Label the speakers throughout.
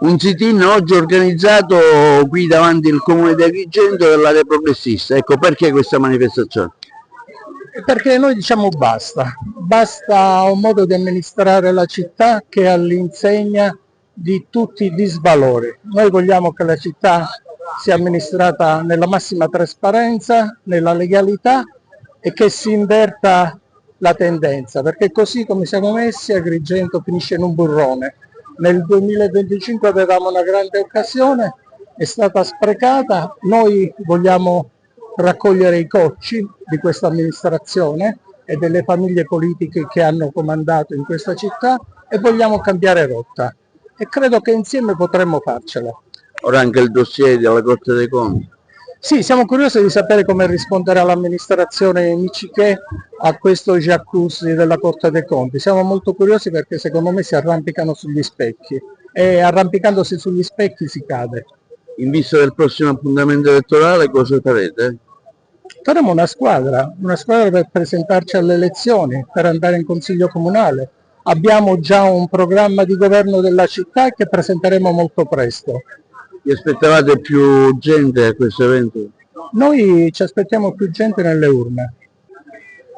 Speaker 1: Un sit-in oggi organizzato qui davanti al comune di Agrigento dell'area progressista. Ecco perché questa manifestazione.
Speaker 2: Perché noi diciamo basta un modo di amministrare la città che è all'insegna di tutti i disvalori. Noi vogliamo che la città sia amministrata nella massima trasparenza, nella legalità e che si inverta la tendenza, perché così come siamo messi Agrigento finisce in un burrone. Nel 2025 avevamo una grande occasione, è stata sprecata, noi vogliamo raccogliere i cocci di questa amministrazione e delle famiglie politiche che hanno comandato in questa città e vogliamo cambiare rotta e credo che insieme potremmo farcela.
Speaker 1: Ora anche il dossier della Corte dei Conti.
Speaker 2: Sì, siamo curiosi di sapere come risponderà l'amministrazione Micichè a questo jacuzzi della Corte dei Conti. Siamo molto curiosi perché secondo me si arrampicano sugli specchi e arrampicandosi sugli specchi si cade.
Speaker 1: In vista del prossimo appuntamento elettorale cosa farete?
Speaker 2: Faremo una squadra per presentarci alle elezioni, per andare in consiglio comunale. Abbiamo già un programma di governo della città che presenteremo molto presto.
Speaker 1: Vi aspettavate più gente a questo evento?
Speaker 2: Noi ci aspettiamo più gente nelle urne.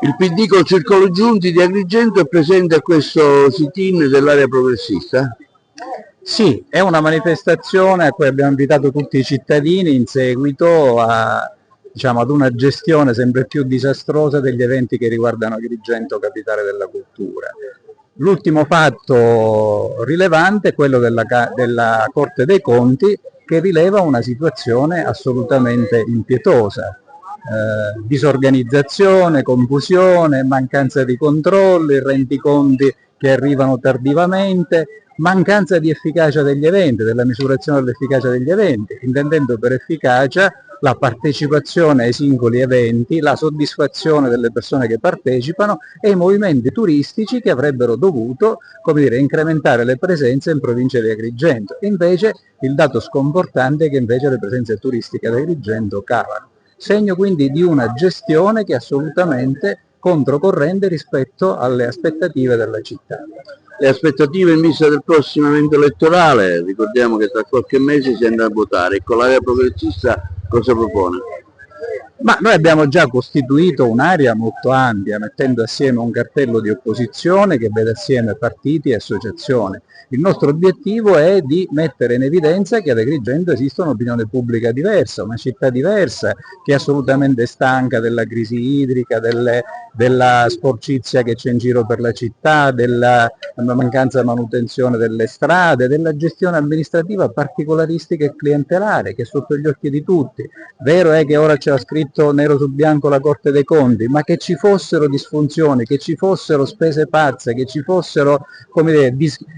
Speaker 1: Il PD col Circolo Giunti di Agrigento è presente a questo sit-in dell'area progressista?
Speaker 3: Sì, è una manifestazione a cui abbiamo invitato tutti i cittadini in seguito ad una gestione sempre più disastrosa degli eventi che riguardano Agrigento, capitale della cultura. L'ultimo fatto rilevante è quello della Corte dei Conti, che rileva una situazione assolutamente impietosa. Disorganizzazione, confusione, mancanza di controlli, rendiconti che arrivano tardivamente, mancanza di efficacia degli eventi, della misurazione dell'efficacia degli eventi, intendendo per efficacia la partecipazione ai singoli eventi, la soddisfazione delle persone che partecipano e i movimenti turistici che avrebbero dovuto, incrementare le presenze in provincia di Agrigento. Invece il dato sconfortante è che invece le presenze turistiche ad Agrigento calano. Segno quindi di una gestione che è assolutamente controcorrente rispetto alle aspettative della città.
Speaker 1: Le aspettative in vista del prossimo evento elettorale, ricordiamo che tra qualche mese si andrà a votare, con l'area progressista cosa propone?
Speaker 3: Ma noi abbiamo già costituito un'area molto ampia, mettendo assieme un cartello di opposizione che vede assieme partiti e associazioni. Il nostro obiettivo è di mettere in evidenza che ad Agrigento esiste un'opinione pubblica diversa, una città diversa, che è assolutamente stanca della crisi idrica, della sporcizia che c'è in giro per la città, della mancanza di manutenzione delle strade, della gestione amministrativa particolaristica e clientelare che è sotto gli occhi di tutti. Vero è che ora c'era scritto nero su bianco la Corte dei Conti, ma che ci fossero disfunzioni, che ci fossero spese pazze, che ci fossero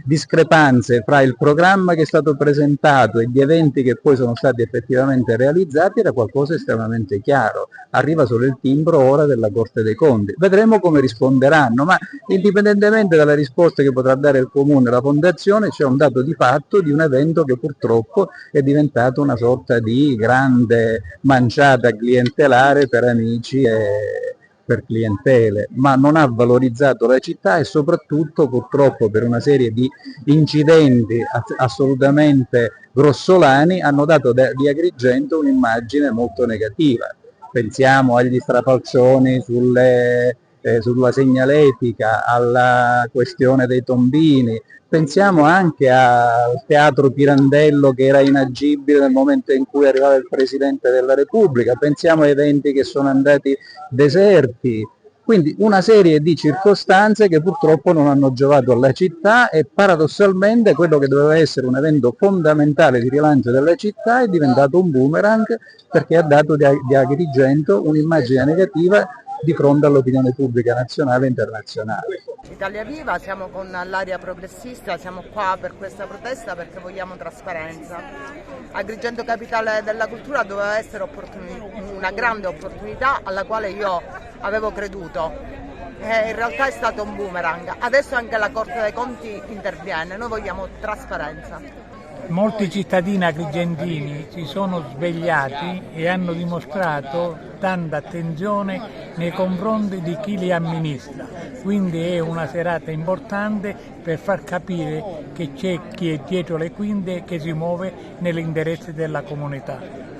Speaker 3: discrepanze fra il programma che è stato presentato e gli eventi che poi sono stati effettivamente realizzati era qualcosa di estremamente chiaro. Arriva solo il timbro ora della Corte dei Conti. Vedremo come risponderanno, ma indipendentemente dalla risposta che potrà dare il Comune e la Fondazione c'è un dato di fatto di un evento che purtroppo è diventato una sorta di grande manciata clientelare per amici e per clientele, ma non ha valorizzato la città e soprattutto purtroppo per una serie di incidenti assolutamente grossolani hanno dato di Agrigento un'immagine molto negativa. Pensiamo agli strafalcioni sulla segnaletica, alla questione dei tombini, pensiamo anche al teatro Pirandello che era inagibile nel momento in cui arrivava il Presidente della Repubblica, pensiamo a eventi che sono andati deserti, quindi una serie di circostanze che purtroppo non hanno giovato alla città e paradossalmente quello che doveva essere un evento fondamentale di rilancio della città è diventato un boomerang perché ha dato di Agrigento un'immagine negativa di fronte all'opinione pubblica nazionale e internazionale.
Speaker 4: Italia Viva, siamo con l'area progressista, siamo qua per questa protesta perché vogliamo trasparenza. Agrigento Capitale della Cultura doveva essere una grande opportunità alla quale io avevo creduto. In realtà è stato un boomerang, adesso anche la Corte dei Conti interviene, noi vogliamo trasparenza.
Speaker 5: Molti cittadini agrigentini si sono svegliati e hanno dimostrato tanta attenzione nei confronti di chi li amministra, quindi è una serata importante per far capire che c'è chi è dietro le quinte e che si muove nell'interesse della comunità.